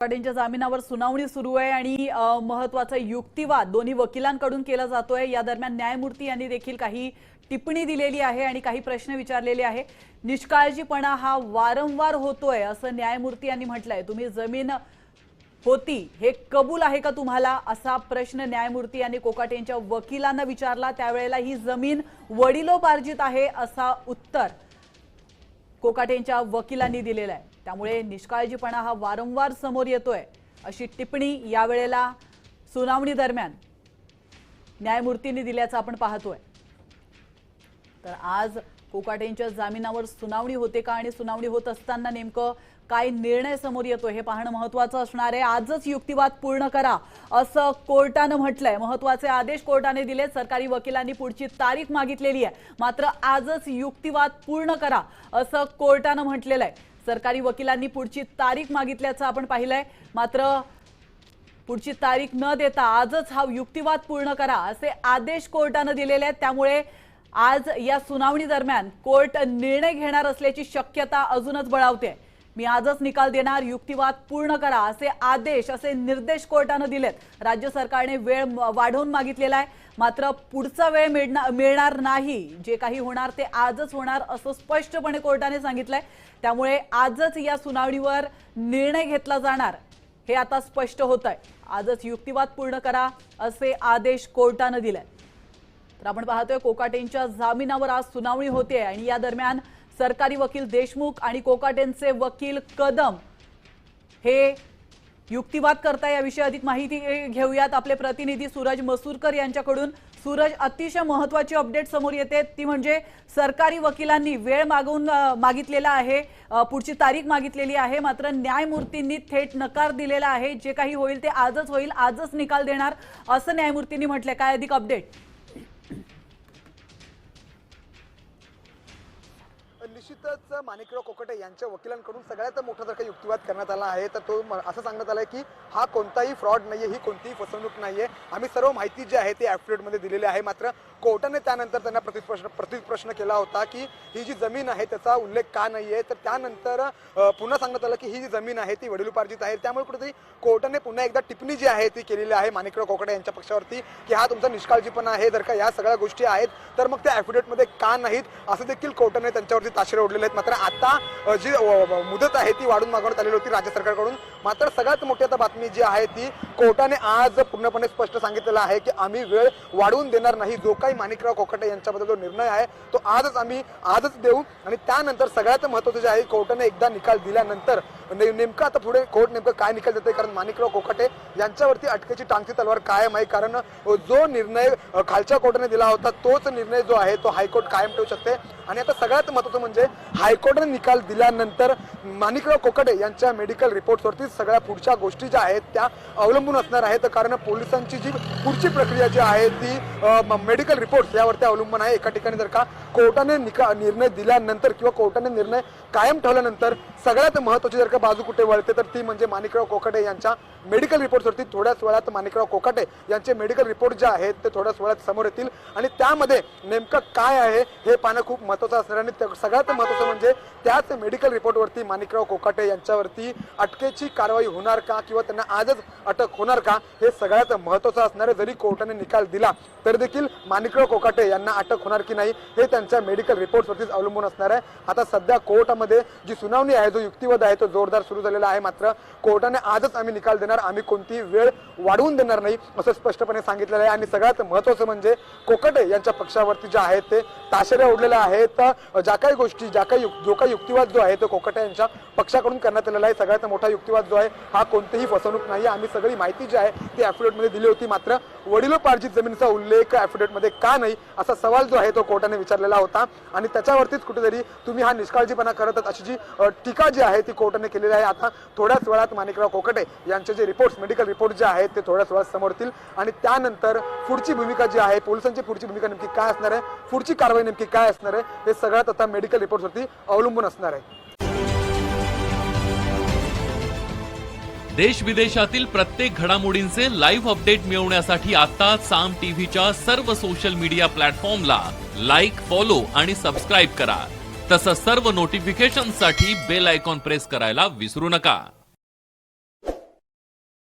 कोकाटेंच्या जामिनावर सुनावणी सुरू आहे आणि महत्त्वाचा युक्तिवाद दोन्ही वकिलांकडून केला जातोय। या दरम्यान न्यायमूर्ती यांनी देखील काही टिप्पणी दिलेली आहे आणि काही प्रश्न विचारलेले आहे। निष्काळजीपणा हा वारंवार होतोय असं न्यायमूर्ती यांनी म्हटलंय। तुम्ही जमीन होती हे कबूल आहे का तुम्हाला, असा प्रश्न न्यायमूर्ती यांनी कोकाटेंच्या वकिलांना विचारला। त्यावेळेला ही जमीन वडिलोपार्जित आहे असा उत्तर कोकाटेंच्या वकिलांनी दिलेला आहे। त्यामुळे निष्काळजीपणा हा वारंवार समोर येतोय अशी टिप्पणी यावेळेला सुनावणी दरम्यान न्यायमूर्तींनी दिल्याचं आपण पाहतोय। तर आज कोकाटेंच्या जामिनावर सुनावणी होते का आणि सुनावणी होत असताना नेमकं काय निर्णय समोर येतोय हे पाहणं महत्त्वाचं असणार आहे। आजच युक्तिवाद पूर्ण करा असं कोर्टाने म्हटलंय। महत्त्वाचे आदेश कोर्टाने दिले। सरकारी वकिलांनी पुढची तारीख मागितलेली आहे, मात्र आजच युक्तिवाद पूर्ण करा असं कोर्टाने म्हटलेलं आहे। सरकारी वकिलांनी पुढची तारीख मागितल्याचं आपण पाहिलंय, मात्र पुढची तारीख न देता आजच हा युक्तिवाद पूर्ण करा असे आदेश कोर्टाने दिलेले आहेत। त्यामुळे आज या सुनावणी दरम्यान कोर्ट निर्णय घेणार असल्याची शक्यता अजूनच बळावते। मी आजच निकाल देणार, युक्तिवाद पूर्ण करा असे आदेश, असे निर्देश कोर्टाने दिलेत। राज्य सरकारने वेळ वाढवून मागितलेला आहे, मात्र पुढचा वेळ मिळणार नाही। जे काही होणार ते आजच होणार असं स्पष्टपणे कोर्टाने सांगितलंय। त्यामुळे आजच या सुनावणीवर निर्णय घेतला जाणार हे आता स्पष्ट होतंय। आजच युक्तिवाद पूर्ण करा असे आदेश कोर्टाने दिले। तर आपण पाहतोय कोकाटेंच्या जामिनावर आज सुनावणी होते आणि या दरम्यान सरकारी वकील देशमुख आणि कोकाटेंचे वकील कदम हे युक्तिवाद करताय। याविषयी अधिक माहिती घेऊयात आपले प्रतिनिधी सूरज मसूरकर यांच्याकडून। सूरज, अतिशय महत्त्वाची अपडेट समोर येते ती म्हणजे सरकारी वकिलांनी वेळ मागितलेला आहे, पुढची तारीख मागितलेली आहे, मात्र न्यायमूर्तींनी थेट नकार दिलेला आहे। जे काही होईल ते आजच होईल, आजच निकाल देणार असं न्यायमूर्तींनी म्हटलंय। काय अधिक अपडेट? निश्चितच माणिकराव कोकाटे यांच्या वकिलांकडून सगळ्यात मोठा जर काही युक्तिवाद करण्यात आला आहे तर तो असं सांगण्यात आलंय की हा कोणताही फ्रॉड नाहीये, ही कोणतीही फसवणूक नाहीये। आम्ही सर्व माहिती जी आहे ती ॲफिडेव्हिटमध्ये दिलेली आहे। मात्र कोर्टाने त्यानंतर त्यांना प्रतिप्रश्न केला होता की ही जी जमीन आहे त्याचा उल्लेख का नाहीये, तर त्यानंतर पुन्हा सांगण्यात आलं की ही जी जमीन आहे ती वडिलोपार्जित आहे। त्यामुळे कुठेतरी कोर्टाने पुन्हा एकदा टिप्पणी जी आहे ती केलेली आहे माणिकराव कोकाटे यांच्या पक्षावरती की हा तुमचा निष्काळजीपणा आहे। जर का या सगळ्या गोष्टी आहेत तर मग त्या ॲफिडेव्हिटमध्ये का नाहीत, असं देखील कोर्टाने त्यांच्यावरती ताशेरे ओढलेले आहेत। मात्र आता जी मुदत आहे ती वाढून मागवण्यात आलेली होती राज्य सरकारकडून। मात्र सगळ्यात मोठी आता बातमी जी आहे ती कोर्टाने आज पूर्णपणे स्पष्ट सांगितलेलं आहे की आम्ही वेळ वाढवून देणार नाही। जो काही माणिकराव कोकाटे यांच्याबद्दल जो निर्णय आहे तो आजच देऊ आणि त्यानंतर सगळ्यात महत्त्वाचं जे आहे कोर्टाने एकदा निकाल दिल्यानंतर नेमकं आता पुढे कोर्ट नेमकं काय निकाल देते, कारण माणिकराव कोकाटे यांच्यावरती अटकेची टांगती तलवार कायम आहे। कारण जो निर्णय खालच्या कोर्टाने दिला होता तोच निर्णय जो आहे तो हायकोर्ट कायम ठेवू शकते। आणि आता सगळ्यात महत्त्वाचं म्हणजे हायकोर्टाने निकाल दिल्यानंतर माणिकराव कोकाटे यांच्या मेडिकल रिपोर्ट्सवरती सगळ्या पुढच्या गोष्टी ज्या आहेत त्या अवलंबून असणार आहेत। कारण पोलिसांची जी पुढची प्रक्रिया जी आहे ती मेडिकल रिपोर्ट्स यावरती अवलंबून आहे। एका ठिकाणी जर का कोर्टाने निर्णय दिल्यानंतर किंवा कोर्टाने निर्णय कायम ठेवल्यानंतर सगळ्यात महत्त्वाची जर का बाजू कुठे वळते तर ती म्हणजे माणिकराव कोकाटे यांच्या मेडिकल रिपोर्ट्सवरती। थोड्याच वेळात माणिकराव कोकाटे यांचे मेडिकल रिपोर्ट जे आहेत ते थोड्याच वेळात समोर येतील आणि त्यामध्ये नेमकं काय आहे हे पाहणं खूप महत्त्वाचं असणार आहे। सगळ्यात महत्त्वाचं म्हणजे त्याच मेडिकल रिपोर्टवरती माणिकराव कोकाटे यांच्यावरती अटकेची कारवाई होणार का किंवा त्यांना आजच अटक होणार का हे सगळ्यात महत्त्वाचं असणार आहे। जरी कोर्टाने निकाल दिला तर देखील माणिकराव कोकाटे यांना अटक होणार की नाही हे त्यांच्या मेडिकल रिपोर्ट्सवरतीच अवलंबून असणार आहे। आता सध्या कोर्टामध्ये जी सुनावणी आहे, जो युक्तिवाद आहे तो जोरदार सुरू झालेला आहे। मात्र कोर्टाने आजच आम्ही निकाल देणार, आम्ही कोणतीही वेळ वाढवून देणार नाही असं स्पष्टपणे सांगितलेलं आहे। आणि सगळ्यात महत्त्वाचं म्हणजे कोकाटे यांच्या पक्षावरती जे आहेत ते ताशेरे ओढलेले आहेत। ज्या काही गोष्टी जो काही युक्तिवाद जो आहे तो कोकाटे यांच्या पक्षाकडून करण्यात आलेला आहे। सगळ्यात मोठा युक्तिवाद जो आहे हा कोणतीही फसवणूक नाही। आम्ही सगळी माहिती जी आहे ती ॲफिडेव्हिटमध्ये दिली होती, मात्र वडिलोपार्जित जमिनीचा उल्लेख ॲफिडेव्हिटमध्ये का नाही असा सवाल जो आहे तो कोर्टाने विचारलेला होता आणि त्याच्यावरतीच कुठेतरी तुम्ही हा निष्काळजीपणा करतात अशी जी टीका जी आहे ती कोर्टाने केलेली आहे। आता थोड्याच वेळात माणिकराव कोकाटे यांचे जे रिपोर्ट्स मेडिकल रिपोर्ट जे आहेत ते थोड्याच वेळात समोर येतील आणि त्यानंतर पुढची भूमिका जी आहे, पोलिसांची पुढची भूमिका नेमकी काय असणार आहे, पुढची कारवाई नेमकी काय असणार आहे हे सगळ्यात आता मेडिकल रिपोर्ट्सवरती अवलंबून असणार आहे। देश विदेशातील प्रत्येक घडामोडींचे लाईव्ह अपडेट मिळवण्यासाठी आता साम टीव्हीच्या सर्व सोशल मीडिया प्लॅटफॉर्मला लाईक, फॉलो आणि सबस्क्राईब करा। तसंच सर्व नोटिफिकेशनसाठी बेल आयकॉन प्रेस करायला विसरू नका।